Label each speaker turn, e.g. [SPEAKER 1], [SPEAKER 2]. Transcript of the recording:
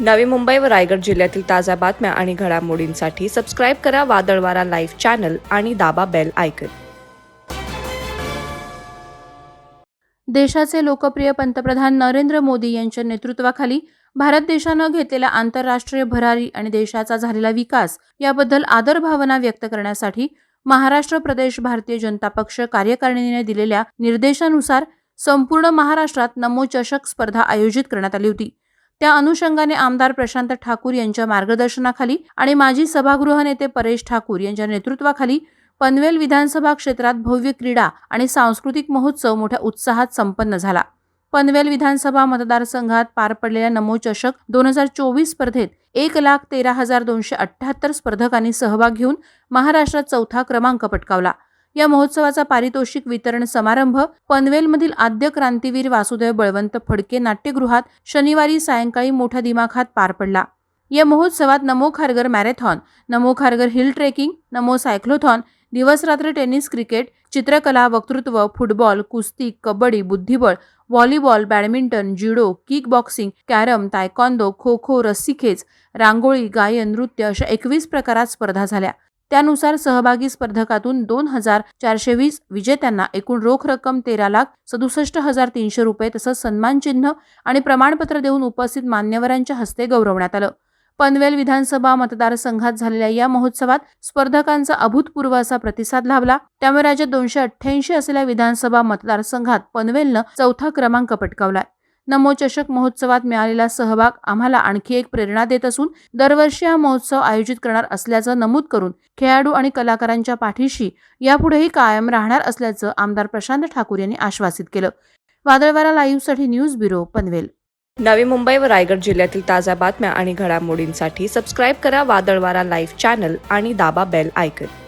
[SPEAKER 1] नवी मुंबई व रायगड जिल्ह्यातील ताज्या बातम्या आणि घडामोडींसाठी सबस्क्राईब करा वादळवारा लाईव्ह चॅनल आणि दाबा बेल आयकॉन।
[SPEAKER 2] देशाचे लोकप्रिय पंतप्रधान नरेंद्र मोदी यांच्या नेतृत्वाखाली भारत देशाने घेतलेल्या आंतरराष्ट्रीय भरारी आणि देशाचा झालेला विकास याबद्दल आदर भावना व्यक्त करण्यासाठी महाराष्ट्र प्रदेश भारतीय जनता पक्ष कार्यकारिणीने दिलेल्या निर्देशानुसार संपूर्ण महाराष्ट्रात नमो चषक स्पर्धा आयोजित करण्यात आली होती। त्या अनुषंगाने आमदार प्रशांत ठाकूर यांच्या मार्गदर्शनाखाली आणि माजी सभागृह नेते परेश ठाकूर यांच्या नेतृत्वाखाली पनवेल विधानसभा क्षेत्रात भव्य क्रीडा आणि सांस्कृतिक महोत्सव मोठ्या उत्साहात संपन्न झाला। पनवेल विधानसभा मतदारसंघात पार पडलेल्या नमो चषक 2024 स्पर्धेत 1,13,278 स्पर्धकांनी सहभाग घेऊन महाराष्ट्रात चौथा क्रमांक पटकावला। या महोत्सवाचा पारितोषिक वितरण समारंभ पनवेलमधील आद्य क्रांतीवीर वासुदेव बळवंत फडके नाट्यगृहात शनिवारी सायंकाळी मोठ्या दिमाखात पार पडला। या महोत्सवात नमो खारघर मॅरेथॉन, नमो खारघर हिल ट्रेकिंग, नमो सायक्लोथॉन, दिवसरात्र टेनिस, क्रिकेट, चित्रकला, वक्तृत्व, फुटबॉल, कुस्ती, कबड्डी, बुद्धिबळ, व्हॉलीबॉल, बॅडमिंटन, जुडो, kick boxing, carrom, taekwondo, kho kho, रस्सीखेच, रांगोळी, गायन, नृत्य अशा 21 प्रकारात स्पर्धा झाल्या। त्यानुसार सहभागी स्पर्धकातून 2,420 विजेत्यांना एकूण रोख रक्कम 13,67,300 रुपये तसंच सन्मानचिन्ह आणि प्रमाणपत्र देऊन उपस्थित मान्यवरांच्या हस्ते गौरवण्यात आलं। पनवेल विधानसभा मतदारसंघात झालेल्या या महोत्सवात स्पर्धकांचा अभूतपूर्व असा प्रतिसाद लाभला। त्यामुळे राज्यात 288 असलेल्या विधानसभा मतदारसंघात पनवेलनं चौथा क्रमांक पटकावलाय। नमो चषक महोत्सवात मिळालेला सहभाग आम्हाला आणखी एक प्रेरणा देत असून दरवर्षी हा महोत्सव आयोजित करणार असल्याचं नमूद करून खेळाडू आणि कलाकारांच्या पाठीशी यापुढेही कायम राहणार असल्याचं आमदार प्रशांत ठाकूर यांनी आश्वासित केलं। वादळवारा लाईव्हसाठी न्यूज ब्युरो, पनवेल।
[SPEAKER 1] नवी मुंबई व रायगड जिल्ह्यातील ताज्या बातम्या आणि घडामोडींसाठी सबस्क्राईब करा वादळवारा लाईव्ह चॅनल आणि दाबा बेल आयकॉन।